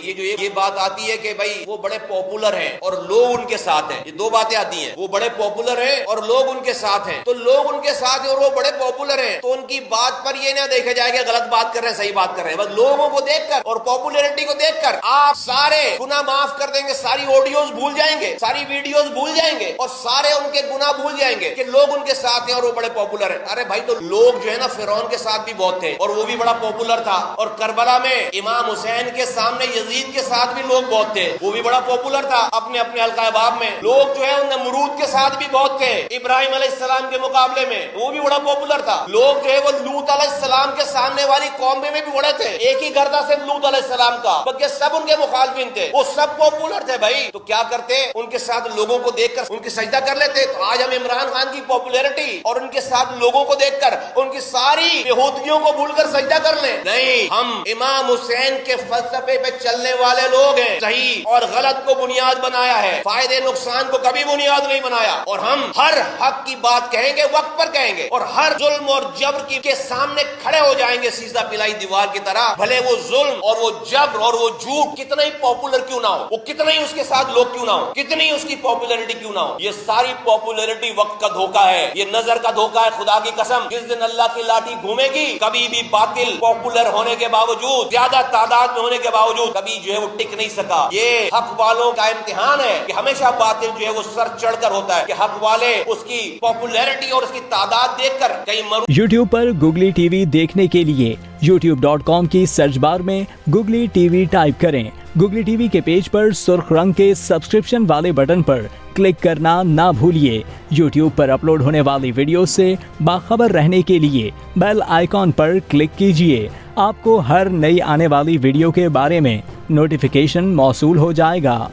یہ جو یہ بات آتی ہے کہ بھائی وہ بڑے پاپولر ہیں اور لوگ ان کے ساتھ ہیں، یہ دو باتیں آتی ہیں، وہ بڑے پاپولر ہیں اور لوگ ان کے ساتھ ہیں، تو لوگ ان کے ساتھ ہیں اور وہ بڑے پاپولر ہیں، تو ان کی بات پر یہ نہ دیکھا جائے کہ غلط بات کر رہے ہیں صحیح بات کر رہے ہیں، بس لوگوں کو دیکھ کر اور پاپولیرٹی کو دیکھ کر آپ سارے گناہ معاف کر دیں گے، ساری آڈیوز بھول جائیں گے، ساری ویڈیوز بھول جائیں گے اور سارے ان کے گناہ بھول جائیں گے کہ لوگ ان کے ساتھ ہیں اور وہ بڑے پاپولر ہیں۔ ارے بھائی تو لوگ جو ہے نا فرعون کے ساتھ بھی بہت تھے اور وہ بھی بڑا پاپولر تھا، اور کربلا میں امام حسین کے سامنے یزید کے ساتھ بھی لوگ بہت تھے، وہ بھی بڑا پاپولر تھا اپنے اپنے حلقہ باب میں۔ لوگ جو ہے نمرود کے ساتھ بھی بہت تھے ابراہیم علیہ السلام کے مقابلے میں، وہ بھی بڑا پاپولر تھا۔ لوگ جو ہے وہ لوط علیہ السلام کے سامنے والی قوم میں بھی بڑے تھے، ایک ہی گھر تھا صرف لوط علیہ السلام کا، بلکہ سب ان کے مخالفین تھے، وہ سب پاپولر تھے بھائی۔ تو کیا کرتے ان کے ساتھ لوگوں کو دیکھ کر ان کی سجدہ کر لیتے؟ تو آج ہم عمران خان کی پاپولیرٹی اور ان کے ساتھ لوگوں کو دیکھ کر ان کی ساری بےہودگیوں کو بھول کر سجدہ کر لیں؟ نہیں، ہم امام حسین کے فلسفے پہ چلنے والے لوگ ہیں، صحیح اور غلط کو بنیاد بنایا ہے، فائدے نقصان کو کبھی بنیاد نہیں بنایا، اور ہم ہر حق کی بات کہیں گے، وقت پر کہیں گے، اور ہر ظلم اور جبر کے سامنے کھڑے ہو جائیں گے سیدھا پلائی دیوار کی طرح، بھلے وہ ظلم اور وہ جبر اور وہ جھوٹ کتنا ہی پاپولر کیوں نہ ہو، وہ کتنا ہی اس کے ساتھ لوگ کیوں نہ ہو، کتنی اس کی پاپولیرٹی کیوں نہ ہو۔ یہ ساری پاپولیرٹی وقت کا دھوکہ ہے، یہ نظر کا دھوکہ ہے، خدا کی قسم جس دن اللہ کی لاٹھی گھومے گی کبھی بھی باطل پاپولر ہونے کے باوجود، زیادہ تعداد میں ہونے کے باوجود کبھی جو ہے وہ ٹک نہیں سکا۔ یہ حق والوں کا امتحان ہے کہ ہمیشہ باطل جو ہے وہ سر چڑھ کر ہوتا ہے، کہ حق والے اس کی پاپولیرٹی اور اس کی تعداد دیکھ کر کئی یوٹیوب پر گوگلی ٹی وی دیکھنے کے لیے youtube.com کی سرچ بار میں گوگلی ٹی وی ٹائپ کریں۔ گوگلی ٹی وی کے پیج پر سرخ رنگ کے سبسکرپشن والے بٹن پر کلک کرنا نہ بھولیے۔ یوٹیوب پر اپلوڈ ہونے والی ویڈیو سے باخبر رہنے کے لیے بیل آئیکن پر کلک کیجیے۔ آپ کو ہر نئی آنے والی ویڈیو کے بارے میں نوٹیفیکیشن موصول ہو جائے گا۔